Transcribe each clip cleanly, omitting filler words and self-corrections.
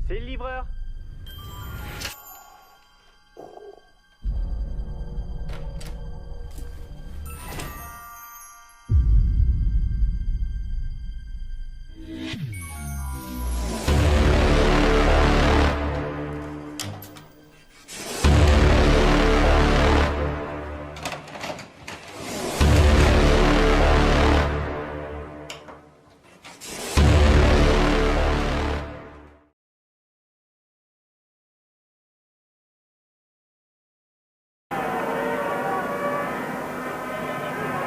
C'est le livreur.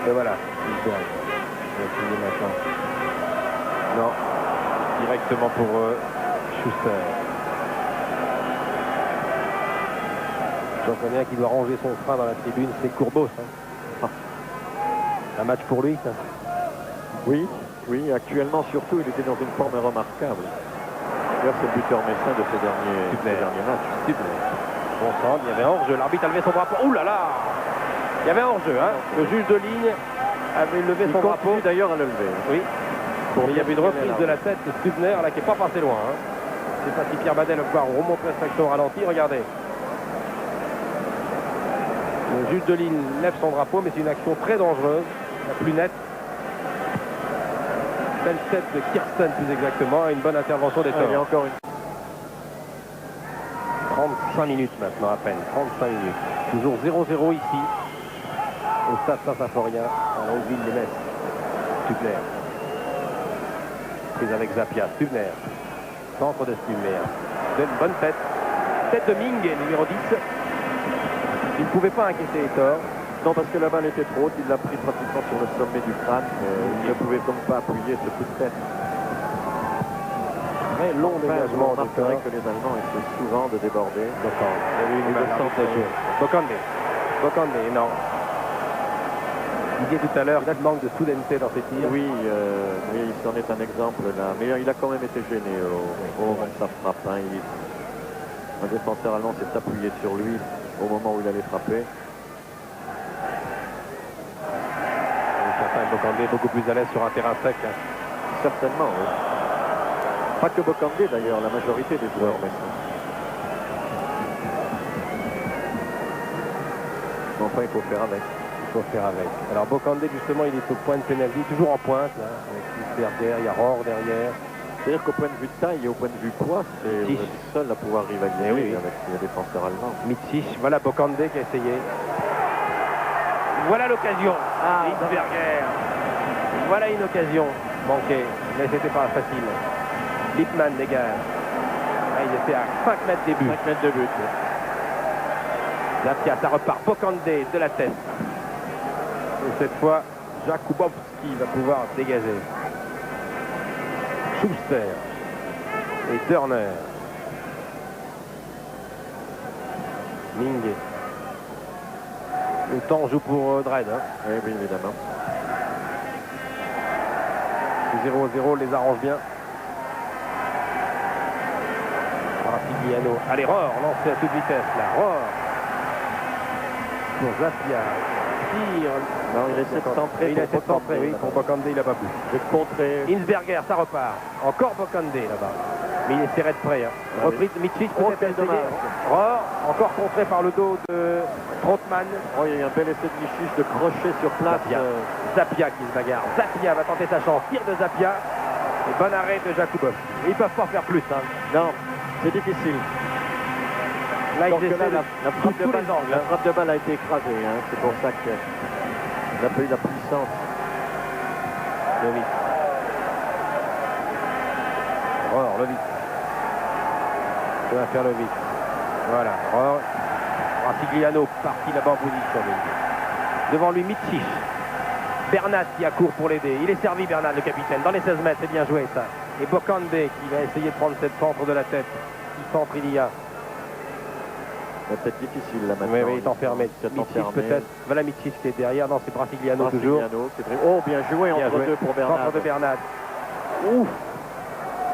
Et voilà, non, directement pour Schuster. J'en connais un qui doit ranger son frein dans la tribune, c'est Courbos. Un match pour lui, ça. Oui, actuellement surtout, il était dans une forme remarquable. D'ailleurs, c'est le buteur messin de ces derniers matchs. Bon centre, il y avait un hors-jeu, l'arbitre a levé son drapeau. Ouh là là! Il y avait un hors-jeu, hein. Le juge de ligne avait levé son drapeau. D'ailleurs à le lever. Oui. Mais il y avait une reprise de la tête de Stubner là qui n'est pas passé loin. Hein. Je ne sais pas si Pierre Badel va pouvoir remonter l'action au ralenti. Regardez. Le juge de ligne lève son drapeau, mais c'est une action très dangereuse, la plus nette. Belle tête de Kirsten plus exactement, et une bonne intervention des Torts. Il y a encore une 35 minutes maintenant à peine, 35 minutes. Toujours 0-0 ici, au stade Saint-Symphorien, à Longueville-les-Metz. Stubner. Prise avec Zapia, Stubner. Centre de Stubner. Une bonne tête. Tête de Ming, numéro 10. Il ne pouvait pas inquiéter les Torts. Non, parce que la balle était trop haute, il l'a pris pratiquement sur le sommet du crâne. Il ne pouvait donc pas appuyer ce coup de tête. Très long dégagement. On remarquerait que les Allemands essaient souvent de déborder. Il y a eu une Bocandé, non. Il disait tout à l'heure, il manque de soudaineté dans ses tirs. Oui, c'en est un exemple là. Mais il a quand même été gêné au moment de sa frappe. Hein. Un défenseur allemand s'est appuyé sur lui au moment où il allait frapper. Bocandé beaucoup plus à l'aise sur un terrain sec. Hein. Certainement, oui. Pas que Bocandé d'ailleurs, la majorité des joueurs. Mais enfin, il faut faire avec. Alors Bocandé, justement, il est au point de pénalty, toujours en pointe, là, avec Lisberger, il y a Rohr derrière. C'est-à-dire qu'au point de vue de taille et au point de vue poids, c'est le seul à pouvoir rivaliser avec les défenseurs allemands. Mitchich, voilà Bocandé qui a essayé. Voilà l'occasion. Lisberger. Voilà une occasion manquée, mais c'était pas facile. Lippmann dégage. Il était à 5 mètres des buts. 5 mètres de but. Zapia, ça repart. Bocandé de la tête. Et cette fois, Jakubowski va pouvoir dégager. Schuster et Turner. Mingue. Le temps joue pour Dredd. Hein. Oui, évidemment. 0-0 les arrange bien. Rapigliano. Allez, Rohr, lancé à toute vitesse là. Rohr. Pour Zapia. Tire. Non, il essaie de centrer. Il essaie de centrer, oui. Pour Bocandé, il n'a pas pu. De contrer. Insberger, ça repart. Encore Bocandé là-bas. Mais il essaierait de près. Hein. Reprise de Mitchich, peut-être essayer. Rohr, encore contré par le dos de Trottmann. Oh, il y a eu un bel essai de Mitchich de crochet sur place. Zapia qui se bagarre. Zapia va tenter sa chance. Tire de Zapia. Et bon arrêt de Jakubov. Ils ne peuvent pas faire plus. Hein. Non, c'est difficile. Là, donc ils essaient la frappe de balle a été écrasée. Hein. C'est pour ça qu'il n'a pas eu la puissance. Levitt. Rohr, Levitt. Ça va faire Levitt. Voilà. Rohr. Rapigliano parti là-bas en position. Devant lui, Mitchich. Bernat qui accourt pour l'aider. Il est servi, Bernat, le capitaine. Dans les 16 mètres, c'est bien joué ça. Et Bocandé qui va essayer de prendre cette centre de la tête. Qui centre il y a. C'est peut-être difficile là maintenant. Oui, il est enfermé. Mitchich peut-être. Voilà Mitchich qui est derrière. Non, c'est Brasigliano toujours. Oh, bien joué entre deux pour Bernat. Centre de Bernat. Ouf.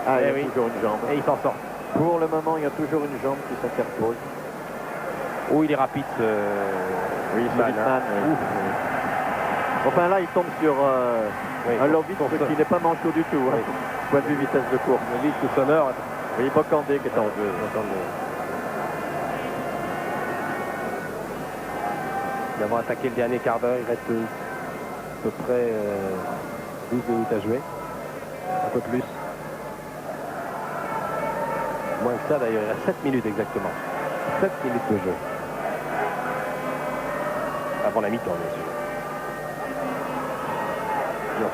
Ah, il y a toujours une jambe. Et il s'en sort. Pour le moment, il y a toujours une jambe qui s'interpose. Oh, il est rapide. Oui, c'est Lippmann. Enfin là, il tombe sur un Lovitz qui n'est pas manchot du tout. Hein. Point de vue vitesse de course. Lovitz tout sonore. Oui, Bocandé qui est en jeu. D'avoir attaqué le dernier quart d'heure, il reste à peu près 12 minutes à jouer. Un peu plus. Moins que ça d'ailleurs, il reste 7 minutes exactement. 7 minutes de jeu. Avant la mi-temps, bien sûr.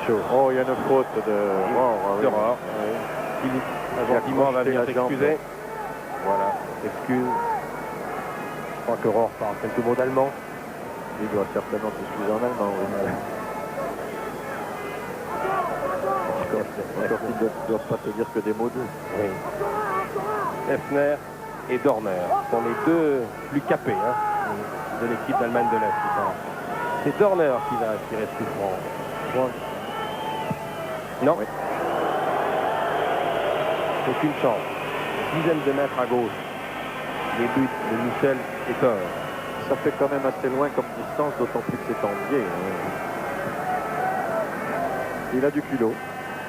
Chaud. Oh, il y a une faute de Rohr. De Rohr. Philippe, gentiment, va venir s'excuser. Voilà, s'excuse. Je crois que Rohr parle quelques mots d'allemand. Il doit certainement s'excuser en allemand. Oui. Encore qu'il ne doit pas te dire que des mots doux. Oui. Effner et Dorner sont les deux plus capés de l'équipe d'Allemagne de l'Est. C'est Dorner qui va tirer ce coup franc. Non. Oui. Aucune chance. Dizaine de mètres à gauche. Les buts de Michel et Thor. Ça fait quand même assez loin comme distance, d'autant plus que c'est en biais. Il a du culot.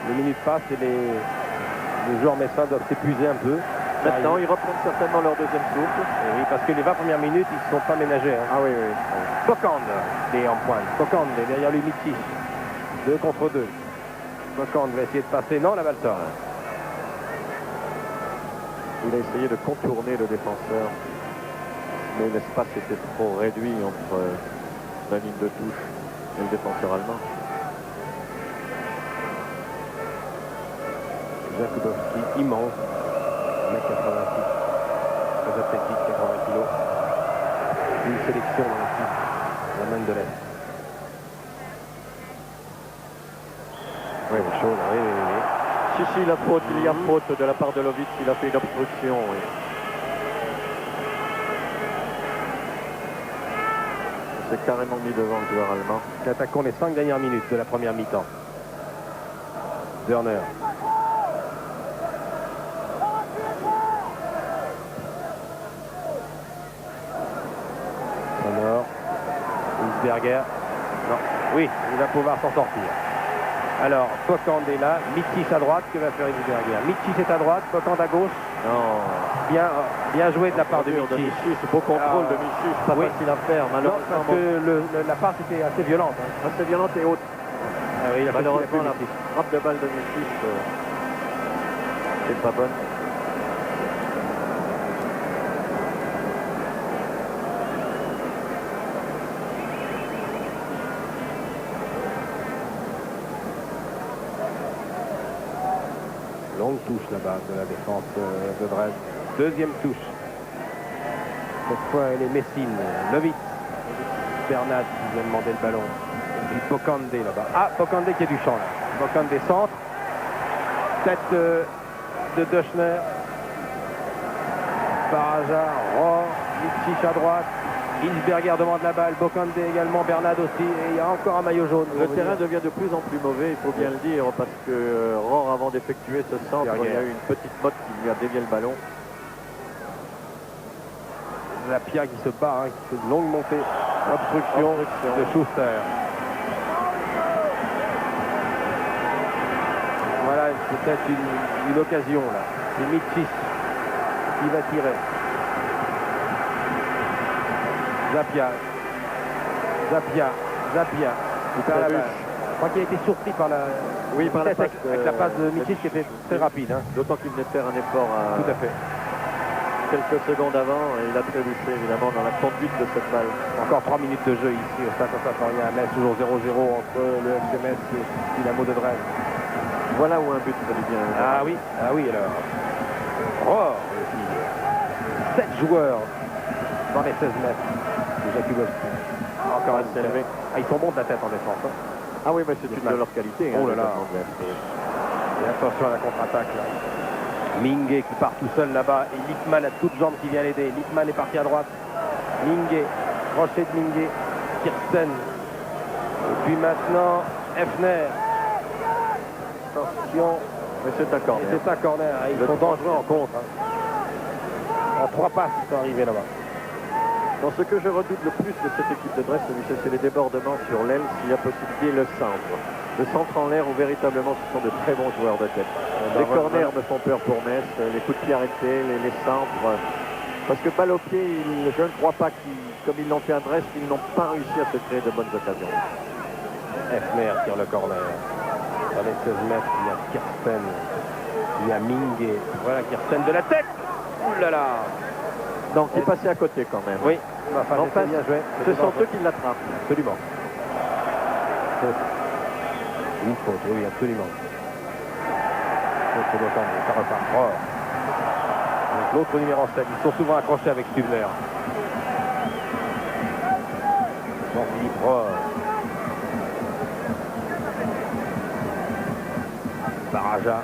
Les minutes passent et les joueurs messins doivent s'épuiser un peu. Maintenant, ils reprennent certainement leur deuxième souffle. Et oui, parce que les 20 premières minutes, ils ne sont pas ménagés. Ah oui, oui. Bocand est en pointe. Bocand est derrière lui, Mitic. 2 contre 2. Bocand va essayer de passer. Non, la balle sort. Il a essayé de contourner le défenseur. Mais l'espace était trop réduit entre la ligne de touche et le défenseur allemand. Jakubowski, immense. 1m86. Très athlétique, 80 kg. Une sélection dans l'équipe d'Allemagne de l'Est. Oui, chaud, oui. Si, la faute, il y a faute de la part de Lovitz, il a fait une obstruction, oui. C'est carrément mis devant le joueur allemand. Attaquons les 5 dernières minutes de la première mi-temps. Werner. Sonor. Isberger. Non. Oui, il va pouvoir s'en sortir. Alors, Bocand est là, Mitic à droite, que va faire Isberger? Mitic est à droite, Bocand à gauche. Non. Bien joué de la part de Mitic. C'est beau contrôle de Mitic, pas facile à faire, malheureusement. Non, parce que la passe était assez violente. Assez violente et haute. Ah oui, malheureusement, la frappe de balle de Mitic, c'est pas bonne. Longue touche là-bas de la défense de Dresde. Deuxième touche. Cette fois, elle est Messine. Lovitz. Bernat qui vient demander le ballon. Et puis Bocandé là-bas. Ah, Bocandé qui a du champ là. Bocandé centre. Tête de Döchner. Baraja, Rohr, Mitic à droite. Isberger demande la balle, Bocandé également, Bernat aussi, et il y a encore un maillot jaune. Le terrain devient de plus en plus mauvais, il faut bien le dire, parce que Rohr, avant d'effectuer ce centre, il y a eu une petite motte qui lui a dévié le ballon. Lapia qui se bat, qui fait une longue montée. Obstruction de Schuster. Voilà, c'est peut-être une occasion là. C'est Mitic qui va tirer. Zapia. Il perd la balle. Je crois qu'il a été surpris par la, avec la passe de Mitic qui était très rapide. D'autant qu'il venait de faire un effort tout à fait. Quelques secondes avant et il a trébuché évidemment dans la conduite de cette balle. Encore 3 minutes de jeu ici au Stade Saint-Symphorien à Metz, toujours 0-0 entre le FC Metz et Dynamo de Dresde. Voilà où un but ferait bien. Ah oui alors. Rohr aussi. 7 joueurs dans les 16 mètres de Jakubowski. Encore assez élevé. Ah, ils sont bons de la tête en défense. Ah oui, mais c'est une de leur qualité. Oh là là. Et attention à la contre-attaque là. Minguet qui part tout seul là-bas et Lippmann à toutes jambes qui vient l'aider. Lippmann est parti à droite. Minguet, crochet de Minguet. Kirsten. Et puis maintenant, Effner. Attention. Mais c'est un corner. Et c'est un corner. Ils sont dangereux en contre. En 3 passes, ils sont arrivés là-bas. Dans ce que je redoute le plus de cette équipe de Brest, Michel, c'est les débordements sur l'aile, s'il y a possibilité, le centre. Le centre en l'air où véritablement ce sont de très bons joueurs de tête. Les corners me font peur pour Metz, les coups de pied arrêtés, les centres. Parce que balle au pied, je ne crois pas qu'ils, comme ils l'ont fait à Brest, ils n'ont pas réussi à se créer de bonnes occasions. Efner tire le corner. Dans les 16 mètres, il y a Kirsten. Il y a Minguet. Voilà Kirsten de la tête. Ouh là là. Donc il passait à côté quand même. Oui. Enfin, enfin, bien joué. Ce sont eux qui l'attrapent. Absolument. Une faute, oui, absolument. Ça repart. Oh. L'autre numéro 7, ils sont souvent accrochés avec Stubner. Jean-Philippe Rohr. Baraja.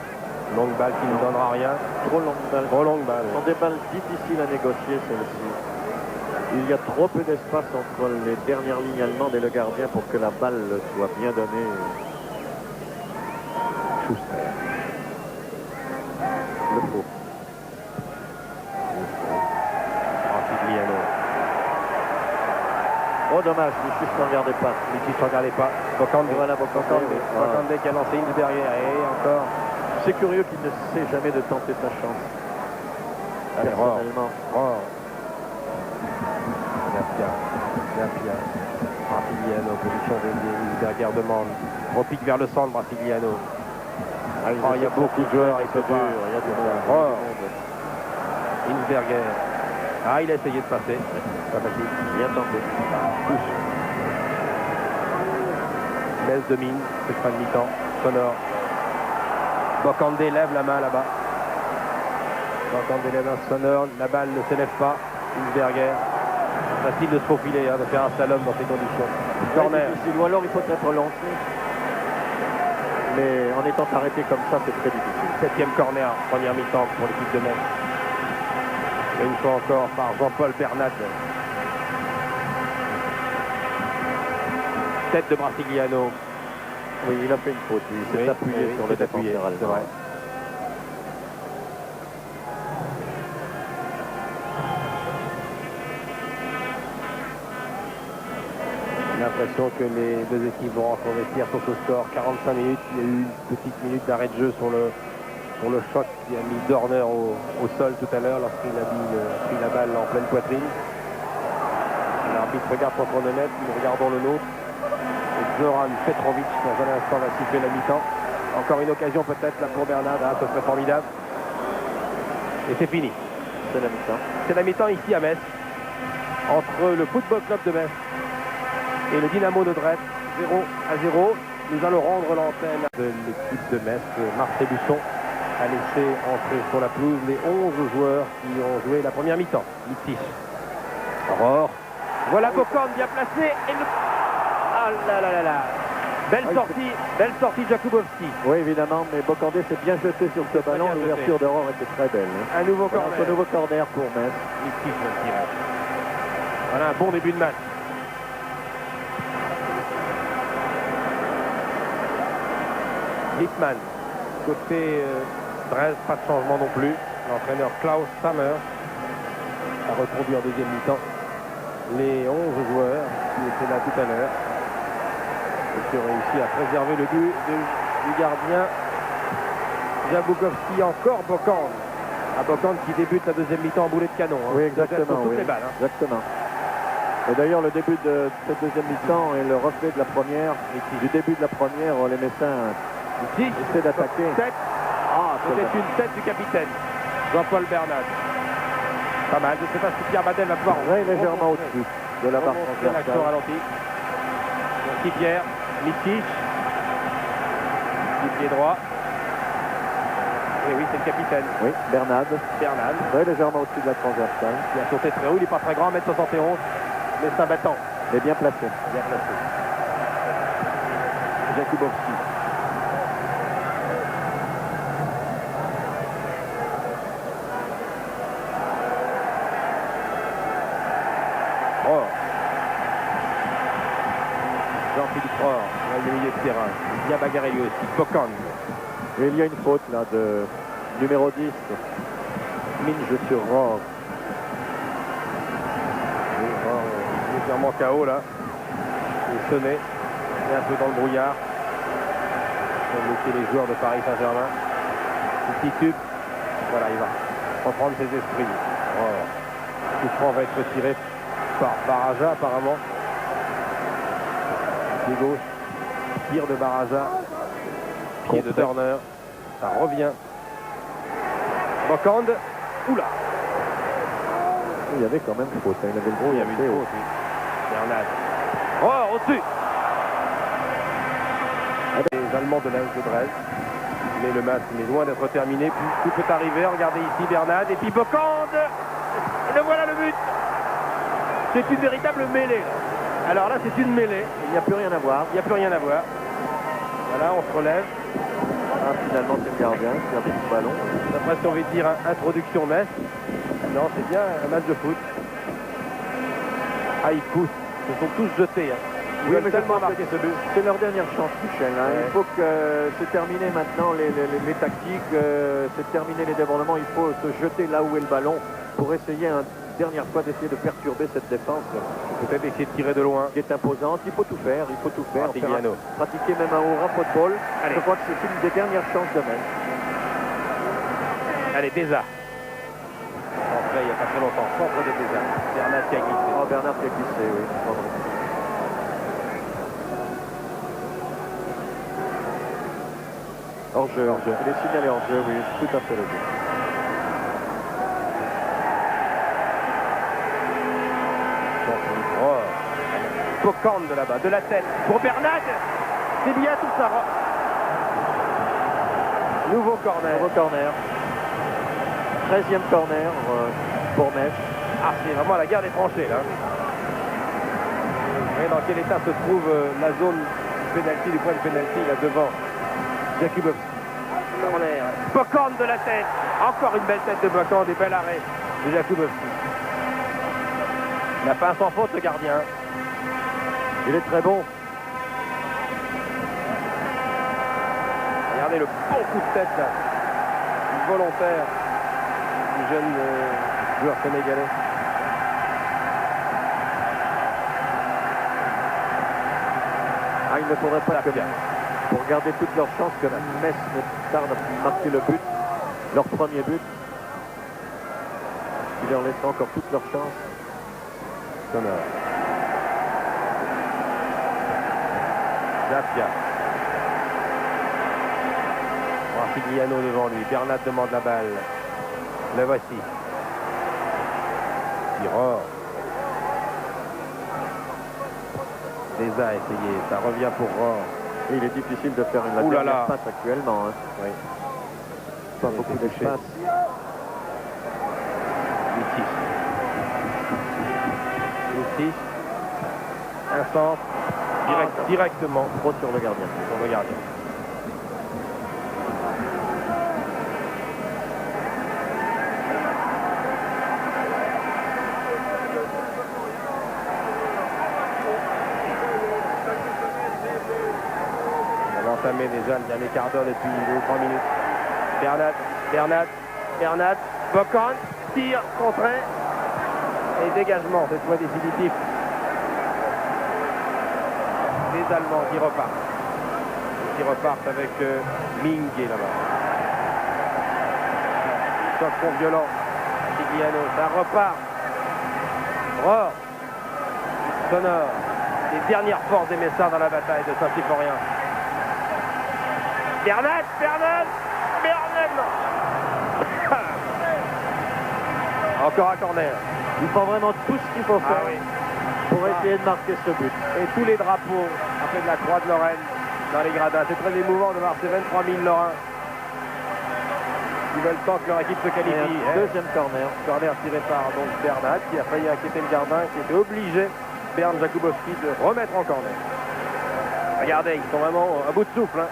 Longue balle qui ne donnera rien. Trop longue balle. Trop longue balle. Ce sont des balles difficiles à négocier, celles-ci. Il y a trop peu d'espace entre les dernières lignes allemandes et le gardien pour que la balle soit bien donnée. Schuster. Le faux. Antigliano. Oh dommage, Michis ne regardait pas. Michis ne regardait pas. Bocandé. Voilà Bocandé. Bocandé qui a lancé une derrière. Et encore. C'est curieux qu'il ne sait jamais de tenter sa chance. Personnellement. Rohr. Garcia. Brasiliano, position de Berger demande. Repique vers le centre, Brasiliano. Il y a beaucoup de joueurs, il se dur. Il y a du monde. Insberger. Ah, il a essayé de passer. Pas facile. Bien tenté. Touche. Metz domine, c'est fin de mi-temps. Sonore. Bocandé lève la main là-bas. Bocandé lève un Sonore. La balle ne s'élève pas. Insberger. Facile de se faufiler, de faire un slalom dans ces conditions. Corner. Ou alors il faut être lancé. Mais en étant arrêté comme ça, c'est très difficile. 7e corner, première mi-temps pour l'équipe de Metz. Et une fois encore par Jean-Paul Bernat. Tête de Brasiliano. Oui, il a fait une faute. Il s'est appuyé sur le défenseur allemand. L'impression que les deux équipes vont rentrer au vestiaire sur ce score. 45 minutes, il y a eu une petite minute d'arrêt de jeu sur le choc qui a mis Dorner au sol tout à l'heure lorsqu'il a pris la balle en pleine poitrine. L'arbitre regarde son chronomètre, nous regardons le nôtre. Et Zoran Petrovic dans un instant va siffler la mi-temps. Encore une occasion peut-être là pour Bernard, ce serait formidable. Et c'est fini. C'est la mi-temps. C'est la mi-temps ici à Metz. Entre le Football Club de Metz et le Dynamo de Dresde, 0-0. Nous allons rendre l'antenne de l'équipe de Metz. Marcel Busson a laissé entrer sur la pelouse les 11 joueurs qui ont joué la première mi-temps. Mittich. Rohr. Voilà Bocandé bien placé. Et le... Ah là là là là. Belle sortie Jakubowski. Oui, évidemment, mais Bocandé s'est bien jeté sur ce ballon. L'ouverture de Rohr était très belle. Un nouveau corner. Un nouveau corner pour Metz. Mittich va tirer. Voilà un bon début de match. Lippmann, côté Dresde, pas de changement non plus. L'entraîneur Klaus Sammer a reconduit en deuxième mi-temps les 11 joueurs qui étaient là tout à l'heure et qui ont réussi à préserver le but du gardien Jakubowski. Encore Bocandé. Bocandé qui débute la deuxième mi-temps en boulet de canon. Oui, exactement. Toutes les balles. Exactement. Et d'ailleurs, le début de cette deuxième mi-temps est le reflet de la première. Du début de la première, les Messins essaient d'attaquer. C'était une tête du capitaine, Jean-Paul Bernat. Pas mal. Je ne sais pas si Pierre Badel va pouvoir légèrement au-dessus de la barre transversale. L'action ralentie. Petit Pierre, Mittich. Petit pied droit. Et oui, c'est le capitaine. Oui, Bernad. Très légèrement au-dessus de la transversale. Il a sauté très haut, il n'est pas très grand, 1m71. Mais c'est un battant. Mais bien placé. Bien placé. Jakubowski. Rohr. Jean-Philippe Rohr, dans le milieu de terrain. Il a bien bagarré lui aussi. Bocandé. Et il y a une faute là de numéro 10. Minge sur Rohr. Sûrement KO là. Il sonnait. Il est un peu dans le brouillard. Pour laisser les joueurs de Paris Saint-Germain. Petit tube. Voilà, il va reprendre ses esprits. Oh. Coup franc va être tiré par Baraja apparemment. Pied gauche. Tir de Baraja. Pied de Turner. Ça revient. Bokand. Oula. Il y avait quand même faute. Il avait le gros, Il y avait une faute, oui. Bernat. Oh, au-dessus. Les Allemands de l'Est de Dresde. Mais le match est loin d'être terminé. Puis tout peut arriver. Regardez ici Bernat. Et puis Bokand. Et le voilà le but. C'est une véritable mêlée. Alors là, c'est une mêlée. Il n'y a plus rien à voir. Il n'y a plus rien à voir. Voilà, on se relève. Ah, finalement, c'est le gardien qui a pris le ballon. D'après ce qu'on veut dire, introduction Metz. Non, c'est bien un match de foot. Ah, ils poussent. Ils se sont tous jetés. Hein. Ils veulent tellement marquer ce but. C'est leur dernière chance, Michel. Hein. Ouais. Il faut que c'est terminé maintenant les tactiques, c'est terminé les débordements. Il faut se jeter là où est le ballon pour essayer une dernière fois d'essayer de perturber cette défense Peut-être essayer de tirer de loin. qui est imposante. Il faut tout faire, il faut tout faire. Martigliano. Pratiquer même un haut football. Allez. Je crois que c'est une des dernières chances de Metz. Allez, Deza. Entrée il n'y a pas très longtemps. Centre de Deza. Bernat qui a glissé. Oh, Bernard qui a glissé, oui. Hors-jeu, hors-jeu. Il est signalé hors-jeu, oui, tout à fait logique. Oh. Bokand de là-bas, de la tête. Pour Bernat. C'est bien tout ça. Nouveau corner. Nouveau corner. 13e corner pour Metz. Ah, c'est vraiment la guerre des tranchées, là. Vous voyez dans quel état se trouve la zone pénalty, du point de pénalty, là devant. Jakubowski. Corner. Bokand de la tête. Encore une belle tête de Bokand, des belles arrêts de Jakubowski. Il n'a pas un sans faute, ce gardien. Il est très bon. Regardez le bon coup de tête, là. Volontaire du jeune joueur sénégalais. Ah, il ne faudrait pas que, pour garder toutes leurs chances, que Metz ne tarde à marquer le but, leur premier but. Il leur laissera encore toutes leurs chances. Sonore. Zapia. Martigliano devant lui. Bernat demande la balle. Le voici. Tireur. Deza a essayé. Ça revient pour Rohr. Et il est difficile de faire une Ouh là dernière là. passe actuellement. Hein. Oui. Pas Il a beaucoup été touché. d'espace. Ici. Un centre. Directement Trop sur le gardien. sur le gardien. On va entamer déjà le dernier quart d'heure depuis 2-3 minutes. Bernat, Bokand, tir, contré et dégagement, cette fois définitif. Les Allemands qui repartent. Qui repartent avec Minguet là-bas. Choc fond violent. Martigliano, ça repart. Rohr. Sonore. Les dernières forces des Messins dans la bataille de Saint-Symphorien. Bernat. Encore un corner. Il faut vraiment tout ce qu'il faut faire Ah oui. pour essayer de marquer ce but. Et tous les drapeaux après de la Croix de Lorraine dans les gradins. C'est très émouvant de voir ces 23 000 Lorrains qui veulent tant que leur équipe se Et qualifie. un deuxième corner. Corner tiré par donc Bernat qui a failli inquiéter le gardien, qui était obligé, Bernd Jakubowski, de remettre en corner. Regardez, ils sont vraiment à bout de souffle. Hein.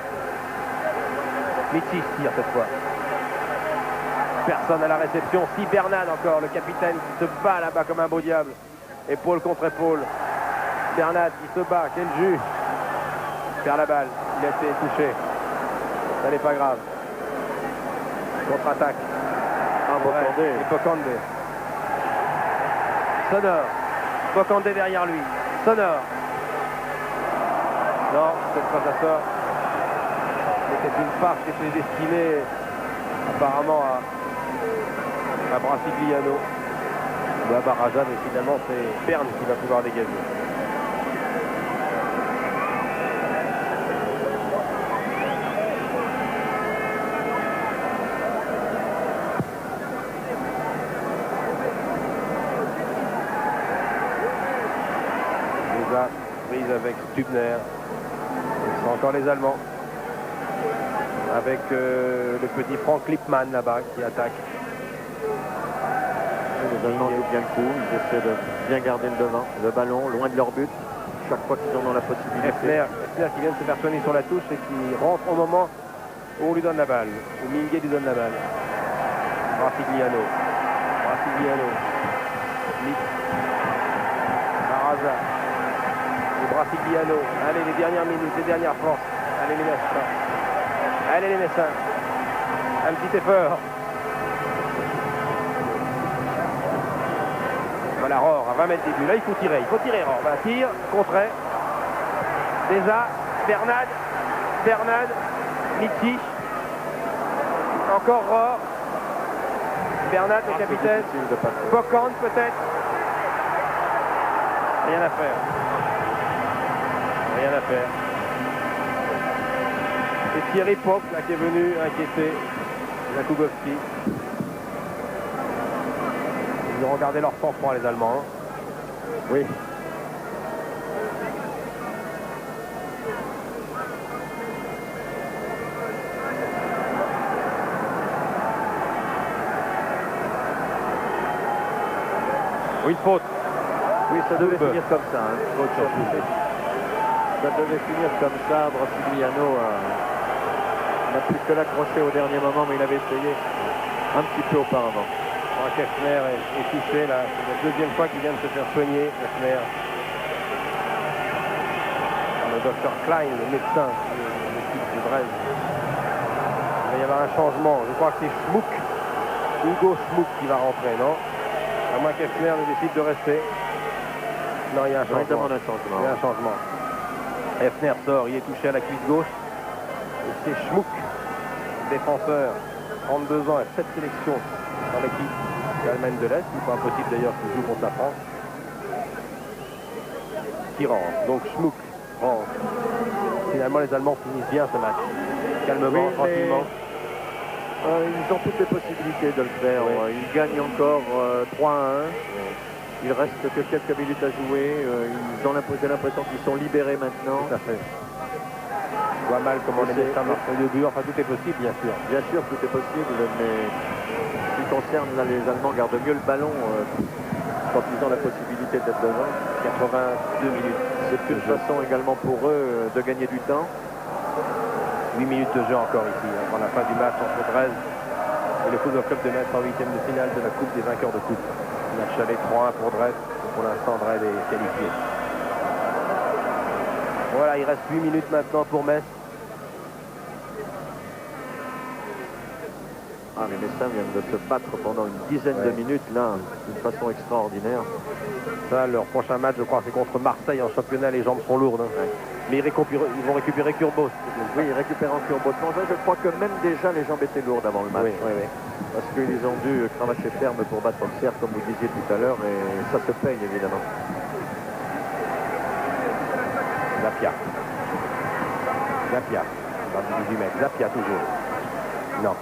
Mitsi tire cette fois. Personne à la réception. Si Bernat encore, le capitaine qui se bat là-bas comme un beau diable. Épaule contre épaule. Bernat qui se bat. Quel jus. Perd la balle. Il a été touché. Ça n'est pas grave. Contre-attaque. Ah, Bokandé. Et Bokandé. Sonore. Bocandé derrière lui. Sonore. Non, cette fois ça sort. C'était une farce qui était destinée apparemment à Brasigliano ou à Baraja, mais finalement c'est Berne qui va pouvoir dégager. Prise avec Stubner. C'est encore les Allemands. Avec le petit Frank Lippmann là-bas qui attaque. Les Allemands jouent bien le coup. Ils essaient de bien garder le ballon loin de leur but. Chaque fois qu'ils en ont la possibilité. Effner qui vient de se faire soigner sur la touche et qui rentre au moment où on lui donne la balle. Où Minguet lui donne la balle. Brasigliano. Baraza. Brasigliano, allez les dernières minutes, les dernières forces, allez les Messins, un petit effort. Voilà Rohr à 20 mètres du but, là il faut tirer Rohr, voilà, tire, contré, Deza, Bernad, Mitic, encore Rohr, Bernad le capitaine, Bocand peut-être, rien à faire. Rien à faire. C'est Thierry Pop là, qui est venu inquiéter Jakubowski. Ils ont regardé leur sang-froid les Allemands. Oui. Une faute. Oui, ça devait finir comme ça. Ça devait finir comme ça. Brasigliano n'a plus que l'accrocher au dernier moment, mais il avait essayé un petit peu auparavant. Effner est touché là. C'est la deuxième fois qu'il vient de se faire soigner, Effner. Le docteur Klein, le médecin de l'équipe de Dresde. Il va y avoir un changement. Je crois que c'est Hugo Schmuck qui va rentrer, non? À moins qu'Effner ne décide de rester. Non, il y a un changement. Il y a un changement. Effner sort, il est touché à la cuisse gauche. Et c'est Schmuck, défenseur, 32 ans et 7 sélections dans l'équipe d'Allemagne de l'Est. Il n'est pas impossible d'ailleurs qu'il joue contre la France. Qui rentre. Donc Schmuck rentre. Finalement, les Allemands finissent bien ce match. Calmement, tranquillement. Ils ont toutes les possibilités de le faire. Oui. Ils gagnent encore 3-1. Il reste que quelques minutes à jouer. Ils ont l'impression qu'ils sont libérés maintenant. Tout à fait. Je vois mal comment les médecins marquent le but. Enfin, tout est possible, bien sûr. Bien sûr, tout est possible, mais ce qui concerne, là, les Allemands gardent mieux le ballon quand ils ont la possibilité d'être devant. 82 minutes. C'est une façon également pour eux de gagner du temps. 8 minutes de jeu encore ici, avant la fin du match entre Dresde et le Football Club de Metz en huitième de finale de la Coupe des vainqueurs de Coupe. Match aller 3-1 pour Dresde. Pour l'instant, Dresde est qualifié. Voilà, il reste 8 minutes maintenant pour Metz. Les Messins viennent de se battre pendant une dizaine de minutes, là, d'une façon extraordinaire. Ça, leur prochain match, je crois, c'est contre Marseille en championnat. Les jambes sont lourdes. Hein. Mais ils vont récupérer Kurbos. Oui, ils récupèrent en Kurbos. Je crois que même déjà, les jambes étaient lourdes avant le match. Oui. Parce qu'ils ont dû cravacher ferme pour battre Auxerre, comme vous disiez tout à l'heure, et ça se paye, évidemment. Zapia. Dans le 18 mètres. Zapia toujours. Non.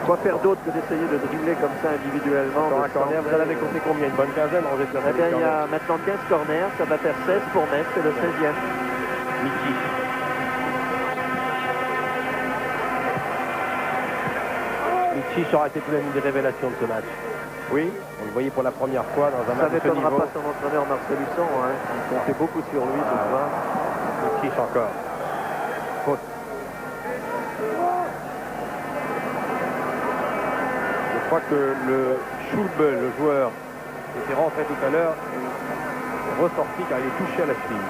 Quoi faire d'autre que d'essayer de dribbler comme ça individuellement? Dans un corner, vous en avez compté combien? Une bonne quinzaine, Roger de Eh bien, il y a maintenant 15 corners, ça va faire 16 pour Metz, c'est le 16e. Michi. Michi aura été tout de même une des révélations de ce match. Oui. On le voyait pour la première fois dans un match Ça de ce niveau. n'étonnera pas son entraîneur Marcel Husson, hein, qui comptait beaucoup sur lui ce soir. Michi encore. Faute. Je crois que le Schulbe, le joueur qui était rentré tout à l'heure, est ressorti car il est touché à la cheville.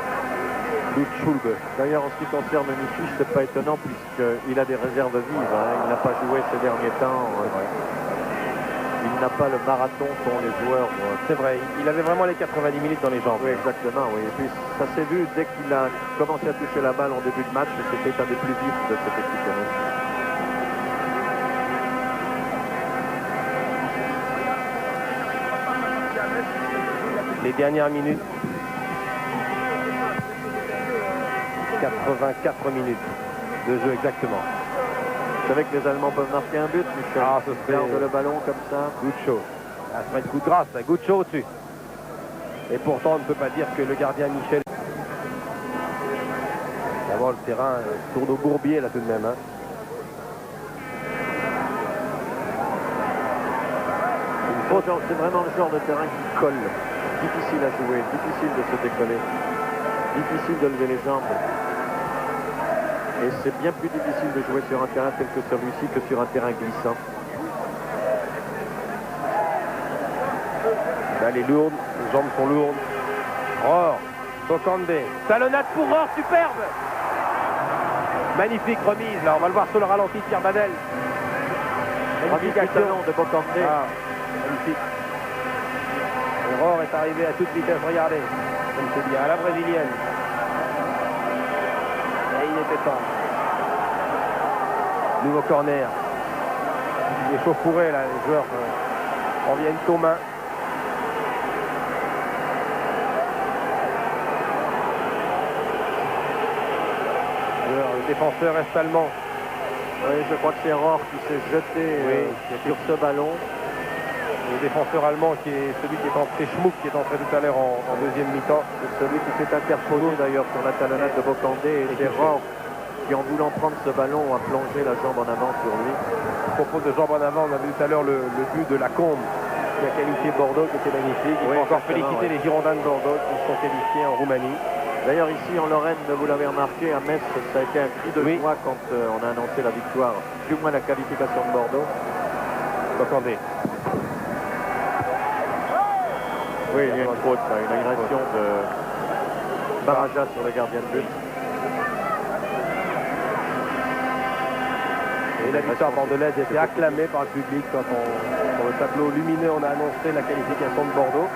Lutz Schulbe. D'ailleurs, en ce qui concerne Michi, c'est pas étonnant puisqu'il a des réserves vives. Hein. Il n'a pas joué ces derniers temps. il n'a pas le marathon qu'ont les joueurs. C'est vrai, il avait vraiment les 90 minutes dans les jambes. Oui, exactement, oui. Et puis ça s'est vu dès qu'il a commencé à toucher la balle en début de match, c'était un des plus vifs de cette équipe de Metz. Les dernières minutes. 84 minutes de jeu exactement. Vous savez que les Allemands peuvent marquer un but, Michel. Ah, ce serait Garde le ballon comme ça. Guccio. Ça serait le coup de grâce, ça. Guccio au-dessus. Et pourtant, on ne peut pas dire que le gardien Michel... D'abord, le terrain tourne au bourbier, là, tout de même. Hein. C'est vraiment le genre de terrain qui colle. Difficile à jouer, difficile de se décoller. Difficile de lever les jambes. Et c'est bien plus difficile de jouer sur un terrain tel que celui-ci que sur un terrain glissant. Là, les lourdes, les jambes sont lourdes. Rohr, Bocande, talonnade pour Rohr, superbe. Magnifique remise, là, on va le voir sur le ralenti, Pierre Badel. Magnifique action de Bocande. Ah, magnifique. Et Rohr est arrivé à toute vitesse, regardez, comme c'est bien, à la brésilienne. Et il était temps. Nouveau corner. Il est chauffouré, là, les joueurs reviennent aux mains. Le défenseur est allemand. Oui, je crois que c'est Rohr qui s'est jeté sur ce ballon. Le défenseur allemand qui est celui qui est entré, Schmuck, qui est entré tout à l'heure en deuxième mi-temps. C'est celui qui s'est interposé d'ailleurs sur la talonnade de Bocande. Et c'est Rohr qui, en voulant prendre ce ballon, a plongé la jambe en avant sur lui. À propos de jambe en avant, on a vu tout à l'heure le but de Lacombe qui a qualifié Bordeaux, qui était magnifique. Il faut encore féliciter les Girondins de Bordeaux qui sont qualifiés en Roumanie. D'ailleurs, ici en Lorraine, vous l'avez remarqué, à Metz, ça a été un cri de joie quand on a annoncé la victoire, du moins la qualification de Bordeaux. Bocande. Oui, il y a une faute, une agression de Baraja sur le gardien de but. Et la victoire bordelaise a été acclamée par le public quand sur le tableau lumineux on a annoncé la qualification de Bordeaux.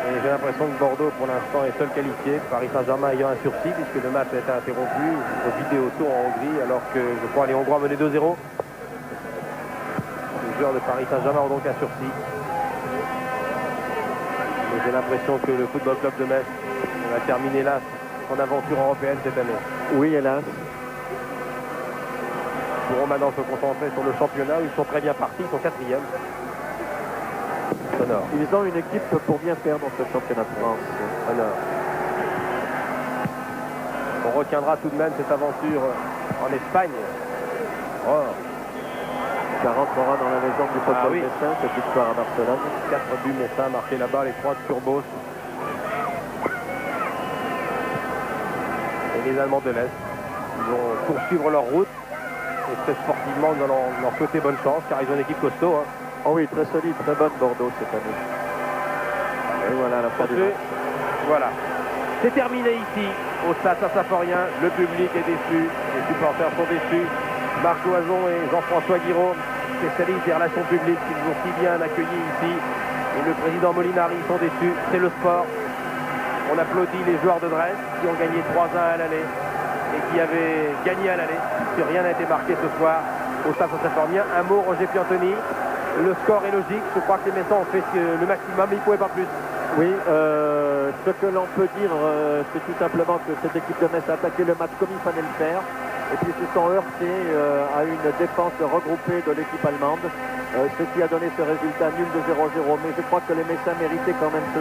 Et j'ai l'impression que Bordeaux pour l'instant est seul qualifié, Paris Saint-Germain ayant un sursis puisque le match a été interrompu au vidéo tour en Hongrie alors que je crois les Hongrois menaient 2-0. Les joueurs de Paris Saint-Germain ont donc un sursis. Et j'ai l'impression que le Football Club de Metz va terminer là son aventure européenne cette année. Oui, hélas. Ils pourront maintenant se concentrer sur le championnat où ils sont très bien partis, ils sont quatrième. Sonore. Ils ont une équipe pour bien faire dans ce championnat de France. Sonore. On retiendra tout de même cette aventure en Espagne. Oh. Ça rentrera dans la légende du football messin, cette victoire à Barcelone. 4 buts messins marqués là-bas, les 3 de Turbos. Et les Allemands de l'Est, ils vont poursuivre leur route. Et très sportivement, nous allons leur souhaiter bonne chance, car ils ont une équipe costaud. Hein. Oh oui, très solide, très bonne Bordeaux cette année. Et voilà la fin du match. Voilà. C'est terminé ici, au Stade Saint-Symphorien. Le public est déçu, les supporters sont déçus. Marc Loison et Jean-François Guiraud, spécialistes des relations publiques, qui nous ont si bien accueillis ici. Et le président Molinari sont déçus. C'est le sport. On applaudit les joueurs de Dresde qui ont gagné 3-1 à l'aller et qui avaient gagné à l'aller, puisque rien n'a été marqué ce soir au Stade Saint-Symphorien. Un mot, Roger Piantoni. Le score est logique. Je crois que les Messins ont fait le maximum, mais il ne pouvait pas plus. Oui, ce que l'on peut dire, c'est tout simplement que cette équipe de Metz a attaqué le match comme il fallait le faire. Et puis ils se sont heurtés à une défense regroupée de l'équipe allemande, ce qui a donné ce résultat nul de 0-0. Mais je crois que les Messins méritaient quand même ce